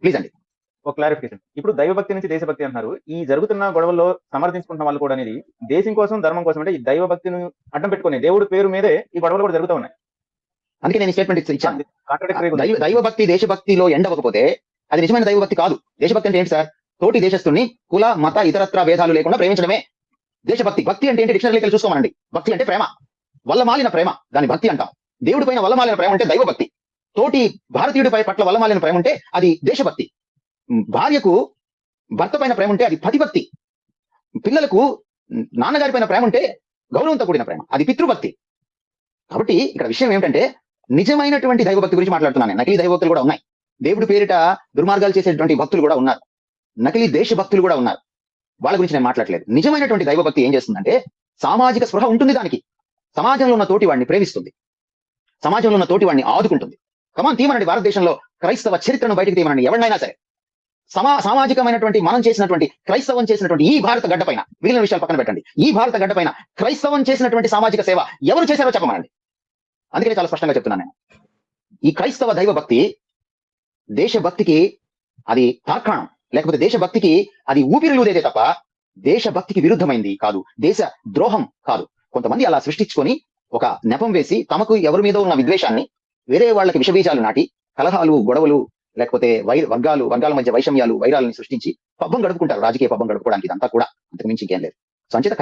Please అండి. ఒక clarification. ఇప్పుడు దైవభక్తి నుంచి దేశభక్తి అంటున్నారు. ఈ జరుగుతున్న గొడవల్లో సమర్థించుకుంటున్న వాళ్ళు కూడా అనేది దేశం కోసం, ధర్మం కోసం అంటే ఈ దైవభక్తిని అడ్డం పెట్టుకొని దేవుడి పేరు మీదే ఈ గొడవలు కూడా జరుగుతూ ఉన్నాయి. అందుకే నేను స్టేట్మెంట్ ఇచ్చాను. కాంట్రాడిక్టరీ ఉంది. దైవభక్తి దేశభక్తిలో ఎండవకపోతే అది నిజమైన దైవభక్తి కాదు. దేశభక్తి అంటే ఏంటి సార్? తోటి దేశస్తుని కుల మత ఇతరత్ర భేదాలు లేకుండా ప్రేమించడమే దేశభక్తి. భక్తి అంటే ఏంటి? డిక్షనరీకి చూసుకోమనండి. భక్తి అంటే ప్రేమ, వల్లమాలిన ప్రేమ, దాని భక్తి అంటాం. దేవుడి పైన వల్లమాలిన ప్రేమ అంటే దైవభక్తి. తోటి భారతీయుడిపై పట్ల వల్లమాలిన ప్రేమ ఉంటే అది దేశభక్తి. భార్యకు భర్త పైన ప్రేమ ఉంటే అది పతిభక్తి. పిల్లలకు నాన్నగారి పైన ప్రేమ ఉంటే గౌరవంతో కూడిన ప్రేమ, అది పితృభక్తి. కాబట్టి ఇక్కడ విషయం ఏమిటంటే నిజమైనటువంటి దైవభక్తి గురించి మాట్లాడుతున్నాను. నకిలీ దైవభక్తులు కూడా ఉన్నాయి. దేవుడి పేరిట దుర్మార్గాలు చేసేటువంటి భక్తులు కూడా ఉన్నారు. నకిలీ దేశభక్తులు కూడా ఉన్నారు. వాళ్ళ గురించి నేను మాట్లాడలేదు. నిజమైనటువంటి దైవభక్తి ఏం చేస్తుందంటే సామాజిక స్పృహ ఉంటుంది దానికి. సమాజంలో ఉన్న తోటి వాడిని ప్రేమిస్తుంది, సమాజంలో ఉన్న తోటి వాడిని ఆదుకుంటుంది. కమాన్ తీమనండి, భారతదేశంలో క్రైస్తవ చరిత్రను బయటకు తీమనండి. ఎవరినైనా సరే సామాజికమైనటువంటి మనం చేసినటువంటి క్రైస్తవం చేసినటువంటి ఈ భారత గడ్డ పైన, మిగిలిన విషయాలు పక్కన పెట్టండి, ఈ భారత గడ్డ పైన క్రైస్తవం చేసినటువంటి సామాజిక సేవ ఎవరు చేశారో చెప్పమనండి. అందుకనే చాలా స్పష్టంగా చెప్తున్నాను నేను. ఈ క్రైస్తవ దైవభక్తి దేశభక్తికి అది తార్కాణం, లేకపోతే దేశభక్తికి అది ఊపిరిలుదేదే తప్ప దేశభక్తికి విరుద్ధమైంది కాదు, దేశ ద్రోహం కాదు. కొంతమంది అలా సృష్టించుకొని ఒక నెపం వేసి తమకు ఎవరి మీద ఉన్న విద్వేషాన్ని వేరే వాళ్ళకి విషబీజాలు నాటి కలహాలు, గొడవలు, లేకపోతే వర్గాల మధ్య వైషమ్యాలు, వైరాలని సృష్టించి పబ్బం గడుపుకుంటారు. రాజకీయ పబ్బం గడుపుకోవడానికి ఇదంతా కూడా, అంతకు మించి ఇంకేం లేదు. సంచిత